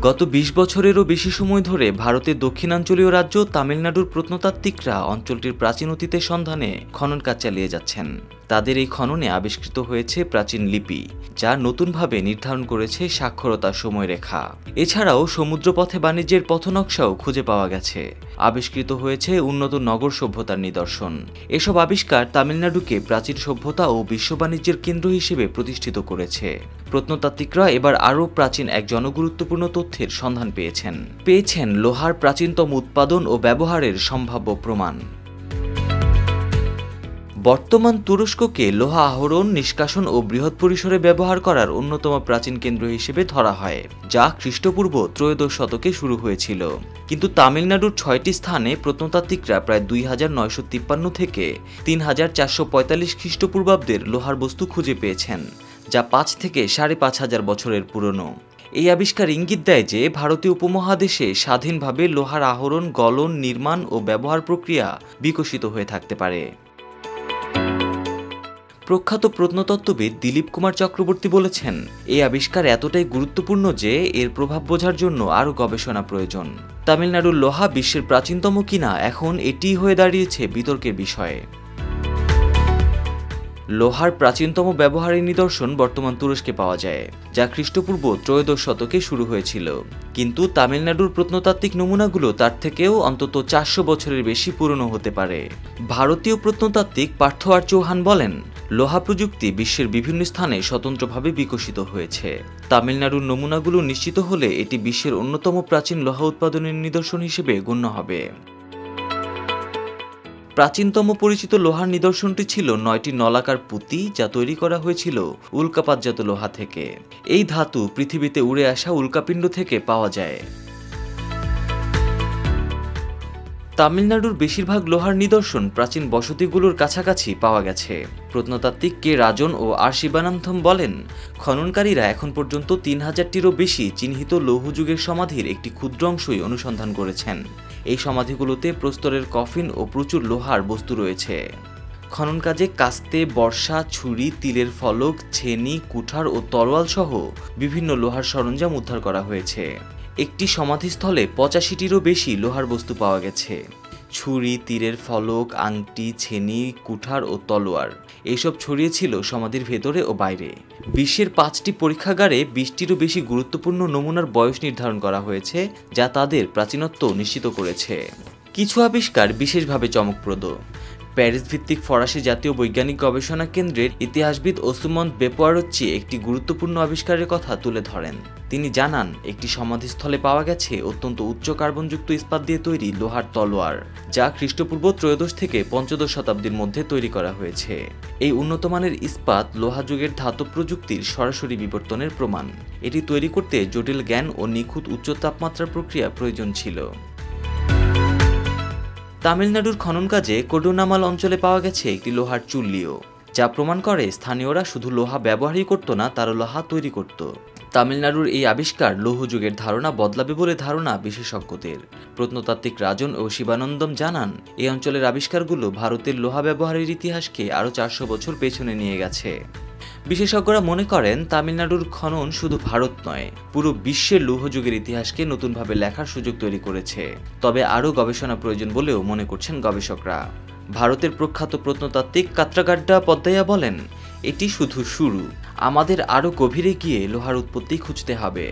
গত ২০ বছরেরও বেশি সময় ধরে ভারতের দক্ষিণাঞ্চলীয় রাজ্য তামিলনাড়ুর প্রত্নতাত্ত্বিকরা অঞ্চলটির প্রাচীন অতীতের সন্ধানে খনন কাজ চালিয়ে যাচ্ছেন। তাদের এই খননে আবিষ্কৃত হয়েছে প্রাচীন লিপি, যা নতুনভাবে নির্ধারণ করেছে সাক্ষরতার সময়রেখা। এছাড়াও সমুদ্রপথে বাণিজ্যের পথনকশাও খুঁজে পাওয়া গেছে। আবিষ্কৃত হয়েছে উন্নত নগর সভ্যতার নিদর্শন। এসব আবিষ্কার তামিলনাড়ুকে প্রাচীন সভ্যতা ও বিশ্ব বাণিজ্যের কেন্দ্র হিসেবে প্রতিষ্ঠিত করেছে। প্রত্নতাত্ত্বিকরা এবার আরও প্রাচীন এক জনগুরুত্বপূর্ণ তথ্যের সন্ধান পেয়েছেন লোহার প্রাচীনতম উৎপাদন ও ব্যবহারের সম্ভাব্য প্রমাণ। বর্তমান তুরস্ককে লোহা আহরণ, নিষ্কাশন ও বৃহৎ পরিসরে ব্যবহার করার অন্যতম প্রাচীন কেন্দ্র হিসেবে ধরা হয়, যা খ্রিস্টপূর্ব ত্রয়োদশ শতকে শুরু হয়েছিল। কিন্তু তামিলনাড়ুর ৬টি স্থানে প্রত্নতাত্ত্বিকরা প্রায় ২৯৫৩ থেকে ৩৪৪৪ খ্রিস্টপূর্বাব্দের লোহার বস্তু খুঁজে পেয়েছেন, যা ৫ থেকে ৫৫০০ বছরের পুরনো। এই আবিষ্কার ইঙ্গিত দেয় যে ভারতীয় উপমহাদেশে স্বাধীনভাবে লোহার আহরণ, গলন, নির্মাণ ও ব্যবহার প্রক্রিয়া বিকশিত হয়ে থাকতে পারে। প্রখ্যাত প্রত্নতত্ত্ববিদ দিলীপ কুমার চক্রবর্তী বলেছেন, এই আবিষ্কার এতটাই গুরুত্বপূর্ণ যে এর প্রভাব বোঝার জন্য আরও গবেষণা প্রয়োজন। তামিলনাড়ুর লোহা বিশ্বের প্রাচীনতম কিনা এখন এটিই হয়ে দাঁড়িয়েছে বিতর্কের বিষয়। লোহার প্রাচীনতম ব্যবহারের নিদর্শন বর্তমান তুরস্কে পাওয়া যায়, যা খ্রিস্টপূর্ব ত্রয়োদশ শতকে শুরু হয়েছিল। কিন্তু তামিলনাড়ুর প্রত্নতাত্ত্বিক নমুনাগুলো তার থেকেও অন্তত ৪০০ বছরের বেশি পুরনো হতে পারে। ভারতীয় প্রত্নতাত্ত্বিক পার্থ আর চৌহান বলেন, লোহা প্রযুক্তি বিশ্বের বিভিন্ন স্থানে স্বতন্ত্রভাবে বিকশিত হয়েছে। তামিলনাড়ুর নমুনাগুলো নিশ্চিত হলে এটি বিশ্বের অন্যতম প্রাচীন লোহা উৎপাদনের নিদর্শন হিসেবে গণ্য হবে। প্রাচীনতম পরিচিত লোহার নিদর্শনটি ছিল ৯টি নলাকার পুঁতি, যা তৈরি করা হয়েছিল উল্কাপাতজাত লোহা থেকে। এই ধাতু পৃথিবীতে উড়ে আসা উল্কাপিণ্ড থেকে পাওয়া যায়। তামিলনাড়ুর বেশিরভাগ লোহার নিদর্শন প্রাচীন বসতিগুলোর কাছাকাছি পাওয়া গেছে। প্রত্নতাত্ত্বিক কে রাজন ও আর শিবানন্থম বলেন, খননকারীরা এখন পর্যন্ত ৩০০০টিরও বেশি চিহ্নিত লৌহযুগের সমাধির একটি ক্ষুদ্র অংশই অনুসন্ধান করেছেন। এই সমাধিগুলোতে প্রস্তরের কফিন ও প্রচুর লোহার বস্তু রয়েছে। খনন কাজে কাস্তে, বর্শা, ছুরি, তিলের ফলক, ছেনি, কুঠার ও তরোয়াল সহ বিভিন্ন লোহার সরঞ্জাম উদ্ধার করা হয়েছে। একটি সমাধিস্থলে ৮৫টিরও বেশি লোহার বস্তু পাওয়া গেছে। ছুরি, তীরের ফলক, আংটি, ছেনি, কুঠার ও তলোয়ার এইসব ছড়িয়েছিল সমাধির ভেতরে ও বাইরে। বিশ্বের ৫টি পরীক্ষাগারে ২০টিরও বেশি গুরুত্বপূর্ণ নমুনার বয়স নির্ধারণ করা হয়েছে, যা তাদের প্রাচীনত্ব নিশ্চিত করেছে। কিছু আবিষ্কার বিশেষভাবে চমকপ্রদ। প্যারিস ভিত্তিক ফরাসি জাতীয় বৈজ্ঞানিক গবেষণা কেন্দ্রের ইতিহাসবিদ ওসুমন বেপোয়ারোচ্চি একটি গুরুত্বপূর্ণ আবিষ্কারের কথা তুলে ধরেন। তিনি জানান, একটি সমাধিস্থলে পাওয়া গেছে অত্যন্ত উচ্চ কার্বনযুক্ত ইস্পাত দিয়ে তৈরি লোহার তলোয়ার, যা খ্রিস্টপূর্ব ত্রয়োদশ থেকে পঞ্চদশ শতাব্দীর মধ্যে তৈরি করা হয়েছে। এই উন্নতমানের ইস্পাত লোহা যুগের ধাতব প্রযুক্তির সরাসরি বিবর্তনের প্রমাণ। এটি তৈরি করতে জটিল জ্ঞান ও নিখুঁত উচ্চ তাপমাত্রার প্রক্রিয়া প্রয়োজন ছিল। তামিলনাড়ুর খনন কাজে কোডুনামাল অঞ্চলে পাওয়া গেছে একটি লোহার চুল্লিও, যা প্রমাণ করে স্থানীয়রা শুধু লোহা ব্যবহারই করত না, তারা লোহা তৈরি করত। তামিলনাড়ুর এই আবিষ্কার লৌহযুগের ধারণা বদলাবে বলে ধারণা বিশেষজ্ঞদের। প্রত্নতাত্ত্বিক রাজন ও শিবানন্দম জানান, এই অঞ্চলের আবিষ্কারগুলো ভারতের লোহা ব্যবহারের ইতিহাসকে আরও ৪০০ বছর পেছনে নিয়ে গেছে। বিশেষজ্ঞরা মনে করেন, তামিলনাড়ুর খনন শুধু ভারত নয়, পুরো বিশ্বের লৌহযুগের ইতিহাসকে নতুনভাবে লেখার সুযোগ তৈরি করেছে। তবে আরও গবেষণা প্রয়োজন বলেও মনে করছেন গবেষকরা। ভারতের প্রখ্যাত প্রত্নতাত্ত্বিক কাত্রাগাড্ডা পদ্দাইয়া বলেন, এটি শুধু শুরু, আমাদের আরও গভীরে গিয়ে লোহার উৎপত্তি খুঁজতে হবে।